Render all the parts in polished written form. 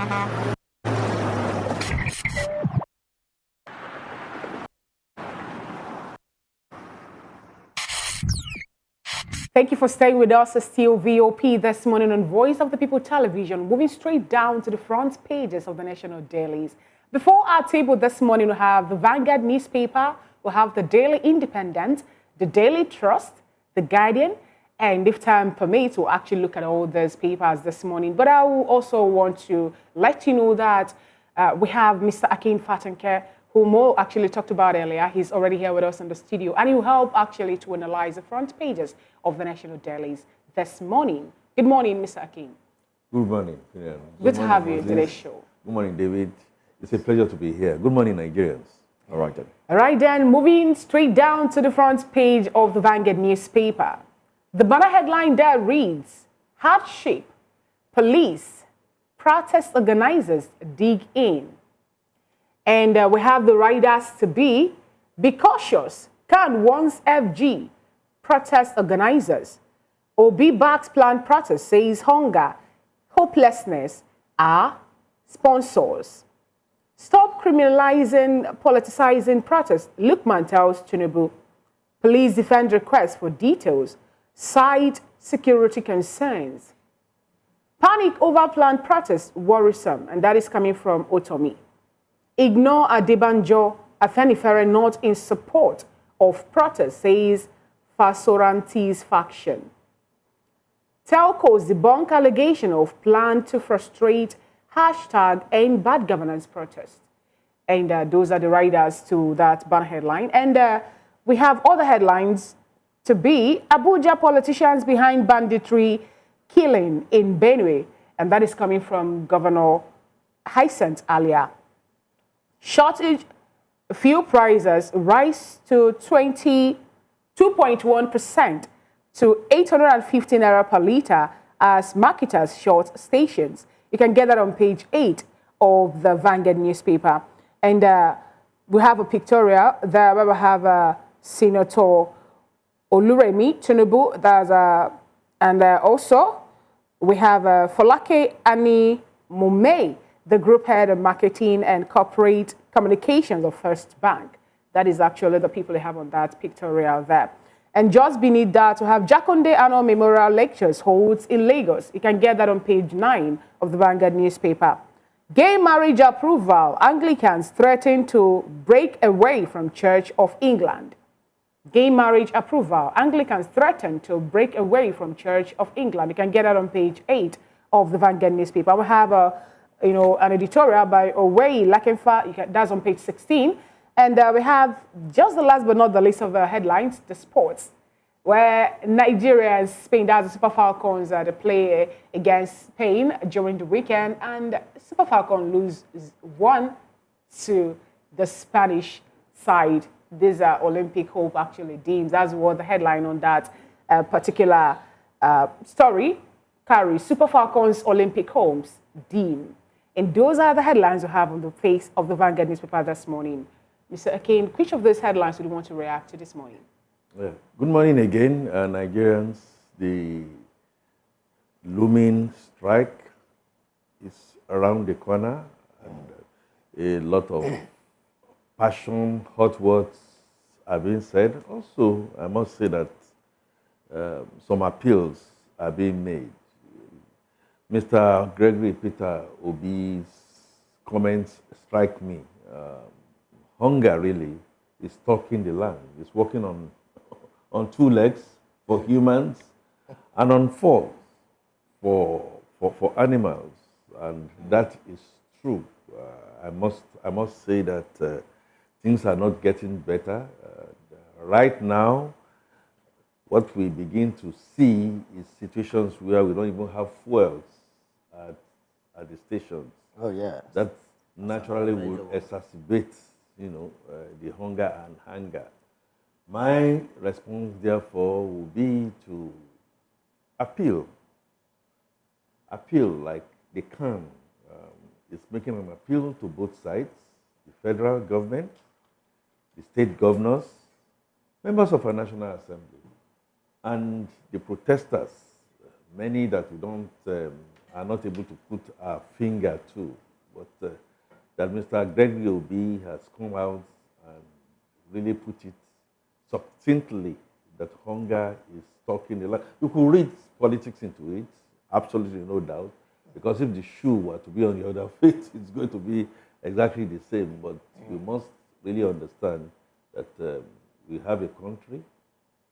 Thank you for staying with us. It's still VOP this morning on Voice of the People Television, moving straight down to the front pages of the national dailies. Before our table this morning, we have the Vanguard newspaper, we have the Daily Independent, the Daily Trust, the Guardian, and if time permits, we'll actually look at all these papers this morning. But I will also want to let you know that we have Mr. Akin Fatanke, who Mo actually talked about earlier. He's already here with us in the studio, and he will help actually to analyze the front pages of the national dailies this morning. Good morning, Mr. Akin. Good morning. Yeah. Good to have you in today's show. Good morning, David. It's a pleasure to be here. Good morning, Nigerians. All right, then. All right, then, moving straight down to the front page of the Vanguard newspaper. The banner headline there reads, Hardship, Police, Protest Organizers Dig In. And we have the riders to be cautious, Khan warns FG, protest organizers. Obi backs planned protest, says hunger, hopelessness are sponsors. Stop criminalizing, politicizing protests, Lukman tells Tinubu. Police defend request for details, cite security concerns. Panic over planned protest, worrisome, and that is coming from Otomi. Ignore Adebanjo, Afenifere not in support of protest, says Fasoranti's faction. Telcos debunk allegation of plan to frustrate hashtag end bad governance protest. And those are the riders to that banner headline. And we have other headlines to be Abuja politicians behind banditry killing in Benue. And that is coming from Governor Hyacinth Alia. Shortage fuel prices rise to 22.1% to 850 naira per litre as marketers short stations. You can get that on page 8 of the Vanguard newspaper. And we have a pictorial there where we have Senator Oluremi Tinubu. And also we have Folake Ani Mumei, the group head of marketing and corporate communications of First Bank. That is actually the people they have on that pictorial there. And just beneath that, we have Jakonde Annual Memorial Lectures holds in Lagos. You can get that on page 9 of the Vanguard newspaper. Gay marriage approval, Anglicans threaten to break away from Church of England. Gay marriage approval, Anglicans threaten to break away from Church of England. You can get that on page 8 of the Vanguard newspaper. We have an editorial by Owei Lakenfa, that's on page 16. And we have just the last but not the least of the headlines, the sports, where Nigeria and Spain, that's the Super Falcons, they play against Spain during the weekend, and Super Falcons lose 1 to the Spanish side. These are Olympic hope actually deems. That's what the headline on that particular story carries. Super Falcons Olympic homes deem. And those are the headlines we have on the face of the Vanguard newspaper this morning. Mr. Akin, which of those headlines would you want to react to this morning? Yeah. Good morning again, Nigerians. The looming strike is around the corner, and a lot of passion, hot words are being said. Also, I must say that some appeals are being made. Mr. Gregory Peter Obi's comments strike me. Hunger really is stalking the land. It's walking on 2 legs for humans and on 4 for animals, and that is true. I must say that things are not getting better. Right now, what we begin to see is situations where we don't even have fuels at the stations. Oh yeah. That naturally would exacerbate, the hunger and hunger. My response, therefore, will be to appeal like the CAN is making an appeal to both sides, the federal government, the state governors, members of our National Assembly, and the protesters, many that we don't are not able to put our finger to. But that Mr. Gregory Obi has come out and really put it succinctly that hunger is stalking the land. You could read politics into it, absolutely no doubt, because if the shoe were to be on the other foot, it's going to be exactly the same. But you must really understand that we have a country,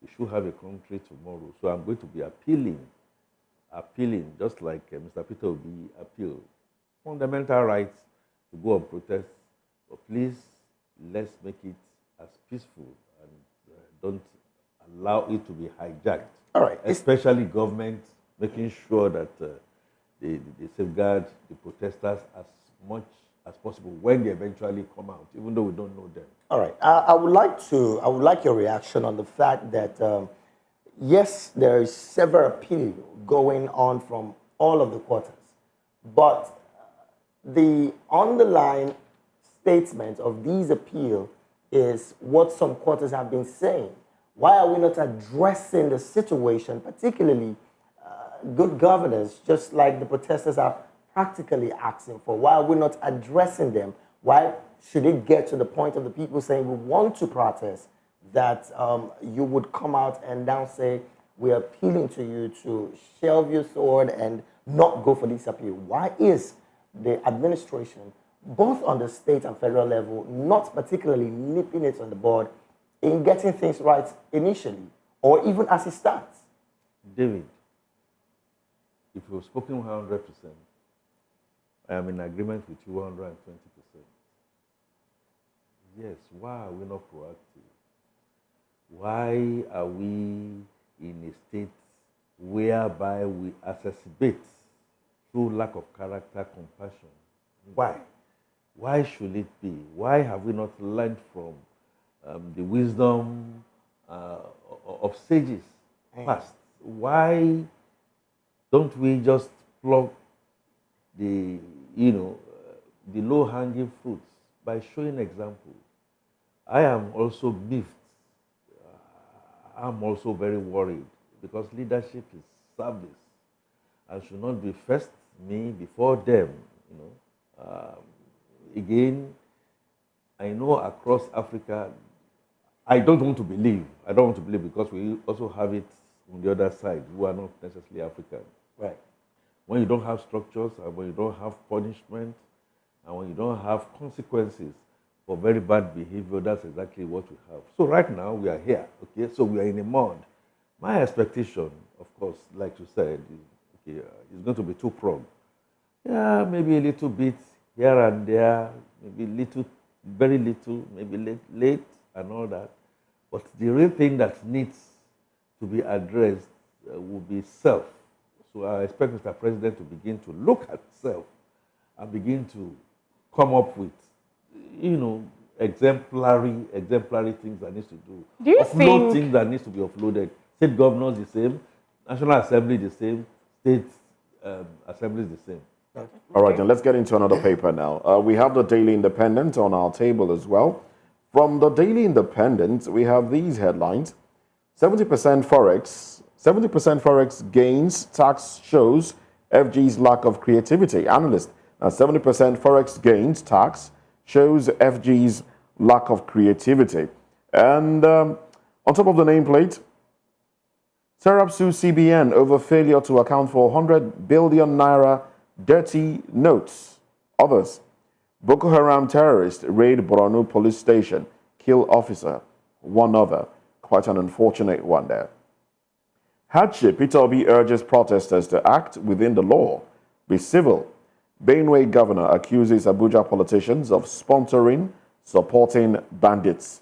we should have a country tomorrow. So I'm going to be appealing, just like Mr. Peter Obi appealed, fundamental rights to go on protest. But please, let's make it as peaceful and don't allow it to be hijacked. All right. Especially government making sure that they safeguard the protesters as much as possible when they eventually come out, even though we don't know them. All right. I would like your reaction on the fact that yes, there is several appeal going on from all of the quarters, but the underlying statement of these appeal is what some quarters have been saying. Why are we not addressing the situation, particularly good governance, just like the protesters are practically asking for? Why are we not addressing them? Why should it get to the point of the people saying we want to protest that you would come out and now say we're appealing to you to shelve your sword and not go for this appeal? Why is the administration, both on the state and federal level, not particularly nipping it on the bud in getting things right initially, or even as it starts? David, if you've spoken 100%, I am in agreement with you 120%. Yes, why are we not proactive? Why are we in a state whereby we exacerbate through lack of character, compassion? Why? Why should it be? Why have we not learned from the wisdom of sages past? Why don't we just plug the the low-hanging fruits by showing example? I am also miffed. I'm also very worried because leadership is service and should not be first me before them. Again, I know across Africa, I don't want to believe because we also have it on the other side who are not necessarily African. Right. When you don't have structures and when you don't have punishment and when you don't have consequences for very bad behavior, that's exactly what we have. So right now we are here, okay? So we are in a mode. My expectation, of course, like you said, is going to be two-pronged. Yeah, maybe a little bit here and there, maybe little, very little, maybe late and all that. But the real thing that needs to be addressed will be self. So I expect Mr. President to begin to look at self and begin to come up with, exemplary things that needs to do. Do you Offload think things that needs to be offloaded? State governors the same, National Assembly the same, state assemblies the same. Okay. All right, then let's get into another paper now. We have the Daily Independent on our table as well. From the Daily Independent, we have these headlines. 70% Forex gains tax shows FG's lack of creativity. Analyst, 70% Forex gains tax shows FG's lack of creativity. And on top of the nameplate, Serap sues CBN over failure to account for 100 billion naira dirty notes. Others, Boko Haram terrorist raid Borno police station, kill officer, one other. Quite an unfortunate one there. Hardship, Peter Obi urges protesters to act within the law, be civil. Benue governor accuses Abuja politicians of sponsoring, supporting bandits.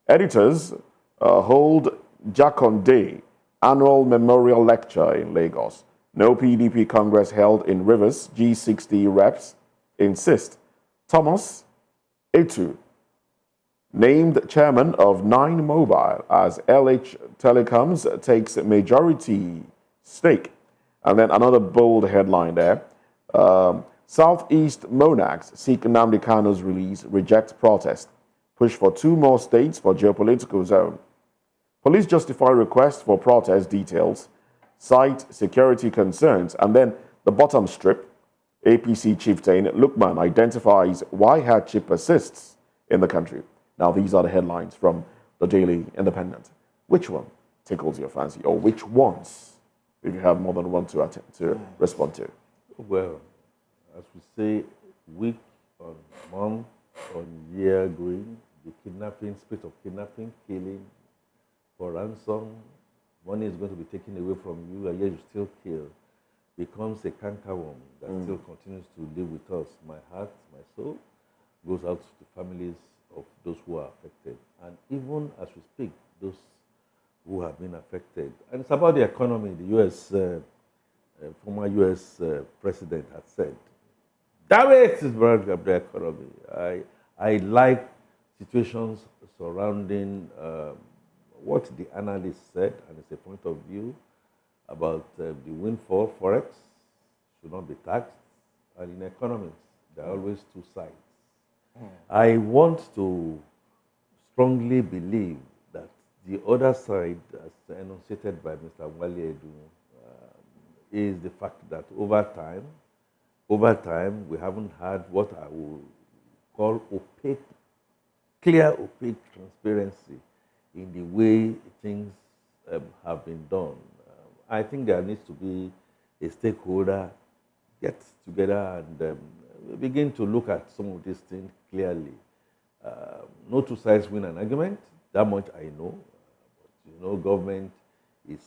Editors hold Jakonde annual memorial lecture in Lagos. No PDP Congress held in Rivers. G60 reps insist. Thomas Etu named chairman of 9 Mobile as LH Telecoms takes majority stake. And then another bold headline there. Southeast monarchs seek Nnamdi Kanu's release, reject protest. Push for 2 more states for geopolitical zone. Police justify request for protest details, cite security concerns. And then The bottom strip, APC chieftain Lukman identifies why hardship persists in the country. Now, these are the headlines from the Daily Independent. Which one tickles your fancy, or which ones, if you have more than one to respond to? Well, as we say, week on month on year going, the kidnapping, spate of kidnapping, killing for ransom, money is going to be taken away from you, and yet you still kill, becomes a cankerworm that still continues to live with us. My heart, my soul goes out to the families of those who are affected. And even as we speak, those who have been affected. And it's about the economy. The U.S., former U.S. President had said, damn it, it's about the economy. I like situations surrounding what the analyst said, and it's a point of view about the windfall. Forex should not be taxed, and in economics, there are always two sides. I want to strongly believe that the other side, as enunciated by Mr. Wale Edu, is the fact that over time, we haven't had what I would call clear opaque transparency in the way things have been done. I think there needs to be a stakeholder get together and begin to look at some of these things clearly. No two sides win an argument, that much I know. But, government is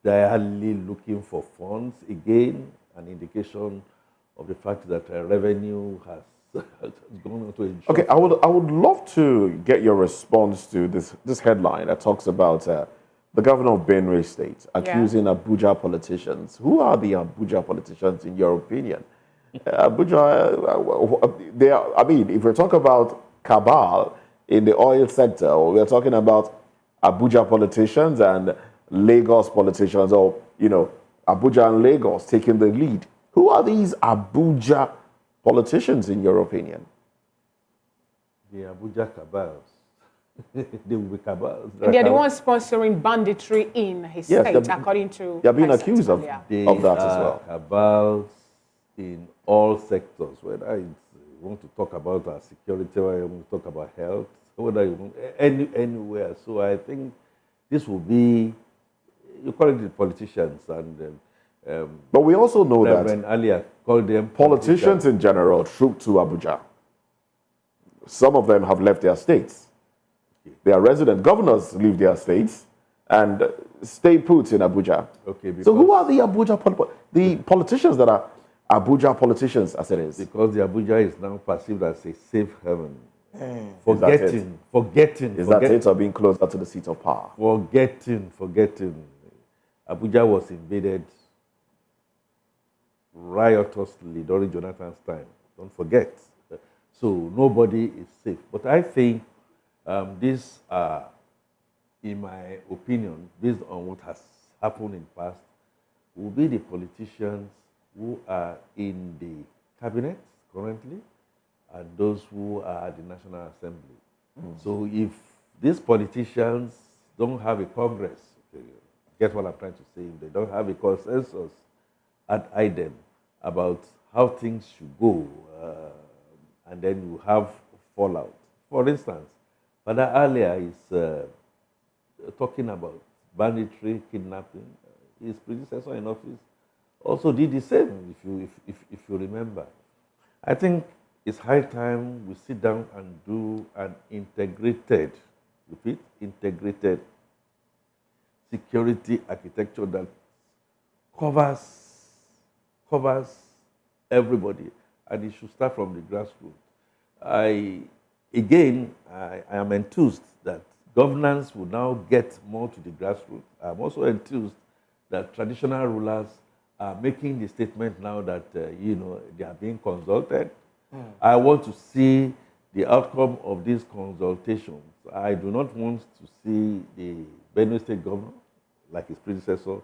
direly looking for funds. Again, an indication of the fact that revenue has gone into a Okay, I would love to get your response to this headline that talks about the governor of Benue State accusing Abuja politicians. Who are the Abuja politicians, in your opinion? Abuja, they are, I mean, if we're talking about cabal in the oil sector, or we're talking about Abuja politicians and Lagos politicians, or, Abuja and Lagos taking the lead. Who are these Abuja politicians, in your opinion? The Abuja cabals. They will be cabals. They're the ones sponsoring banditry in his state, according to... They're being accused of that as well. Cabals in all sectors, whether you want to talk about our security, whether you want to talk about health, whether you want anywhere. So I think this will be, you call it the politicians, and but we also know Reverend earlier called them politicians in general troop to Abuja. Some of them have left their states. Their resident governors leave their states and stay put in Abuja. Okay. So who are the Abuja the politicians that are Abuja politicians, as it is? Because the Abuja is now perceived as a safe haven. Forgetting. Is that it, or being closer to the seat of power? Forgetting. Abuja was invaded riotously during Jonathan's time. Don't forget. So nobody is safe. But I think these are, in my opinion, based on what has happened in the past, will be the politicians who are in the cabinet currently and those who are at the National Assembly. So if these politicians don't have a Congress, get what I'm trying to say, if they don't have a consensus at IDEM about how things should go, and then you have fallout. For instance, Father earlier is talking about banditry, kidnapping. His predecessor in office also did the same, if you remember. I think it's high time we sit down and do an integrated security architecture that covers everybody, and it should start from the grassroots. I am enthused that governance will now get more to the grassroots. I'm also enthused that traditional rulers are making the statement now that they are being consulted. I want to see the outcome of these consultations. I do not want to see the Benue State governor, like his predecessor,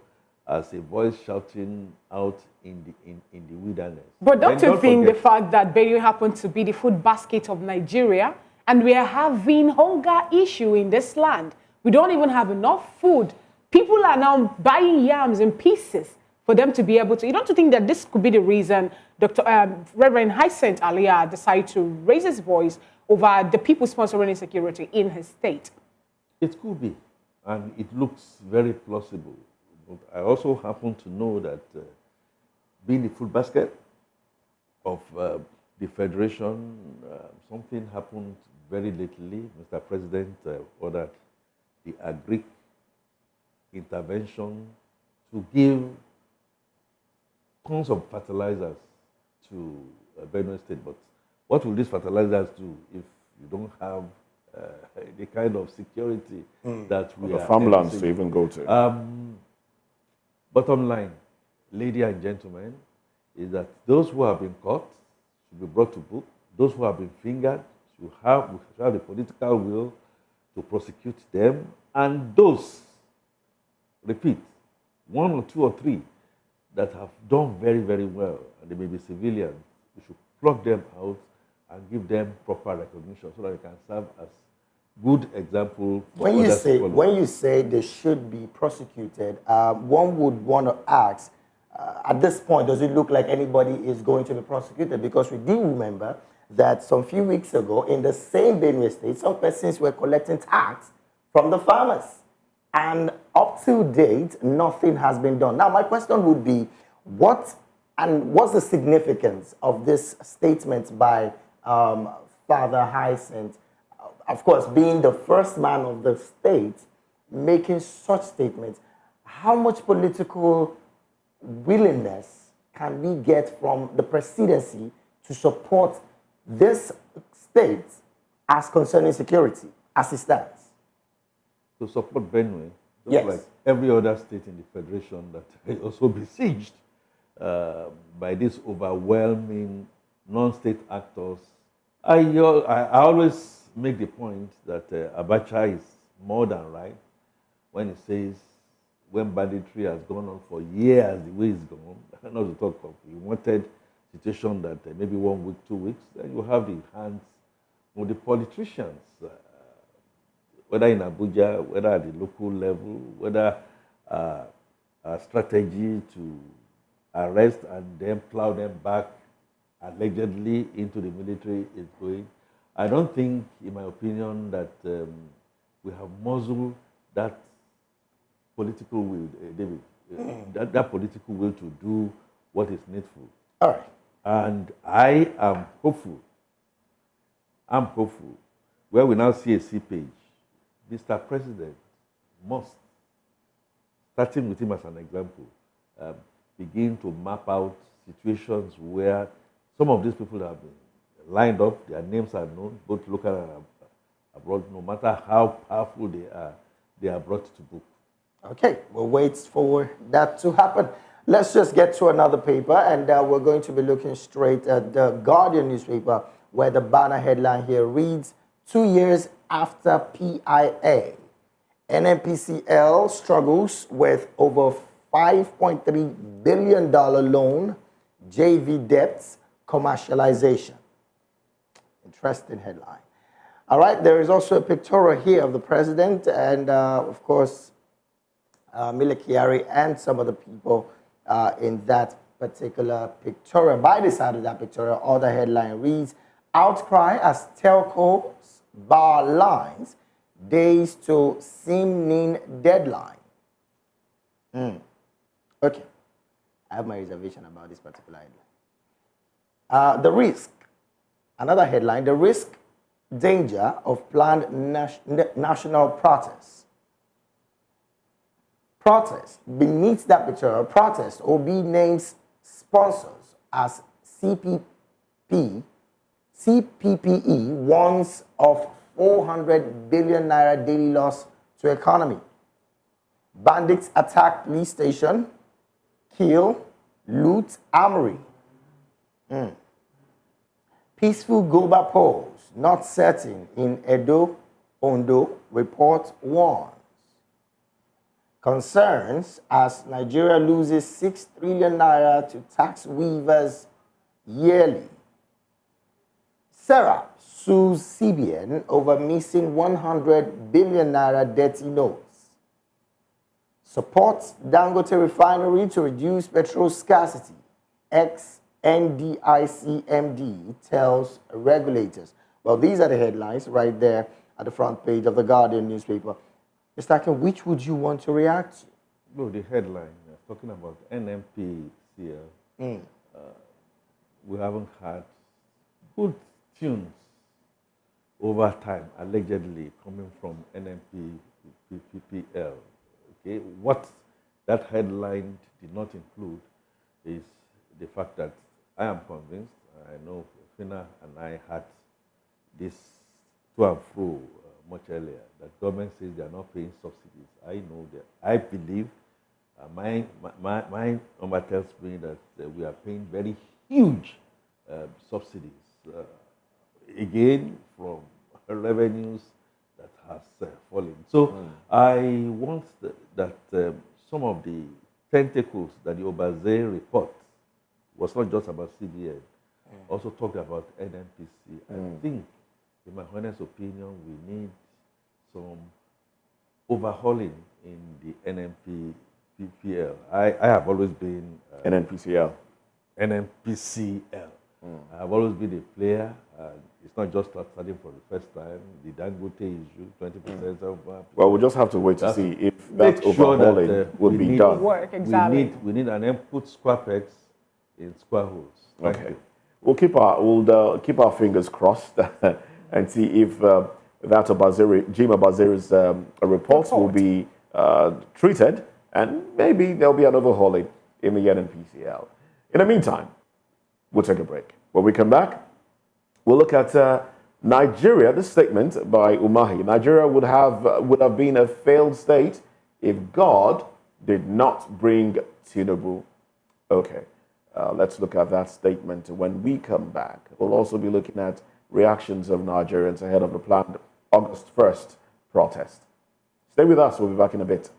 as a voice shouting out in the wilderness. But don't you think the fact that Benue happens to be the food basket of Nigeria, and we are having hunger issue in this land, we don't even have enough food. People are now buying yams in pieces for them to be able to, you don't think that this could be the reason Reverend Hyacinth Aliyah decided to raise his voice over the people sponsoring insecurity in his state? It could be, and it looks very plausible. But I also happen to know that being the food basket of the Federation, something happened very lately. Mr. President ordered the agri intervention to give tons of fertilizers to Benue State. But what will these fertilizers do if you don't have the kind of security that we The are farmlands to envisaging? even go to. Bottom line, ladies and gentlemen, is that those who have been caught should be brought to book. Those who have been fingered should have the political will to prosecute them. And those, repeat, one or two or three that have done very, very well, and they may be civilians, we should pluck them out and give them proper recognition so that they can serve as good example for others to follow. When you say they should be prosecuted, one would want to ask, at this point, does it look like anybody is going to be prosecuted? Because we do remember that some few weeks ago, in the same Benue State, some persons were collecting tax from the farmers. And up to date, nothing has been done. Now, my question would be, what's the significance of this statement by Father Hyacinth, of course, being the first man of the state, making such statements? How much political willingness can we get from the presidency to support this state as concerning security, as it stands? To support Benue, just Yes. like every other state in the Federation that is also besieged by these overwhelming non-state actors. I always make the point that Abacha is more than right when he says when banditry has gone on for years, the way it's gone, not to talk of he wanted situation that maybe 1 week, 2 weeks, then you have the hands of the politicians, whether in Abuja, whether at the local level, whether a strategy to arrest and then plow them back allegedly into the military is going. I don't think, in my opinion, that we have muzzled that political will, David, that political will to do what is needful. All right. And I am hopeful. I'm hopeful. Where we now see a C page, Mr. President must, starting with him as an example, begin to map out situations where some of these people have been lined up, their names are known, both local and abroad. No matter how powerful they are brought to book. Okay, we'll wait for that to happen. Let's just get to another paper, and we're going to be looking straight at the Guardian newspaper, where the banner headline here reads, 2 years after PIA, NNPCL struggles with over $5.3 billion loan, JV debts, commercialization. Interesting headline. All right, there is also a pictorial here of the president and, of course, Mile Kyari and some of the people in that particular pictorial. By the side of that pictorial, other headline reads, outcry as telcos bar lines, days to SIM-NIN deadline. Okay, I have my reservation about this particular headline. The risk, another headline, the risk, danger of planned national protests. Protest, beneath that picture, protest, OB names sponsors as CPPE warns of 400 billion naira daily loss to economy. Bandits attack police station, kill, loot armory. Peaceful global polls not certain in Edo, Ondo, report warns. Concerns as Nigeria loses 6 trillion naira to tax weavers yearly. Sarah sues CBN over missing 100 billion naira dirty notes. supports Dangote refinery to reduce petrol scarcity. Ex-NDICMD tells regulators. Well, these are the headlines right there at the front page of the Guardian newspaper. Mr. Akin, which would you want to react to? No, the headline talking about NMPCL. We haven't had good tunes over time, allegedly coming from NMPPL. Okay, what that headline did not include is the fact that I am convinced, I know Fina and I had this to and fro much earlier, that government says they are not paying subsidies. I know that. I believe, my number tells me that we are paying very huge subsidies, again, from revenues that has fallen. So I want that some of the tentacles that the Obazé report was not just about CBN, also talked about NMPC. I think, in my honest opinion, we need some overhauling in the NMPPL. I have always been NNPCL. NMPCL. I have always been a player. It's not just starting for the first time. The Dangote issue, 20% of. Well, we just have to wait to see if that make sure overhauling that, will be done. Work, exactly. We need an input square pegs in square holes. Thank Okay. you. We'll keep our fingers crossed and see if that Jim Obazeri's reports will be treated, and maybe there'll be an overhauling in the NNPCL. In the meantime, we'll take a break. When we come back, we'll look at Nigeria. This statement by Umahi: Nigeria would have been a failed state if God did not bring Tinubu. Okay. Let's look at that statement when we come back. We'll also be looking at reactions of Nigerians ahead of the planned August 1st protest. Stay with us. We'll be back in a bit.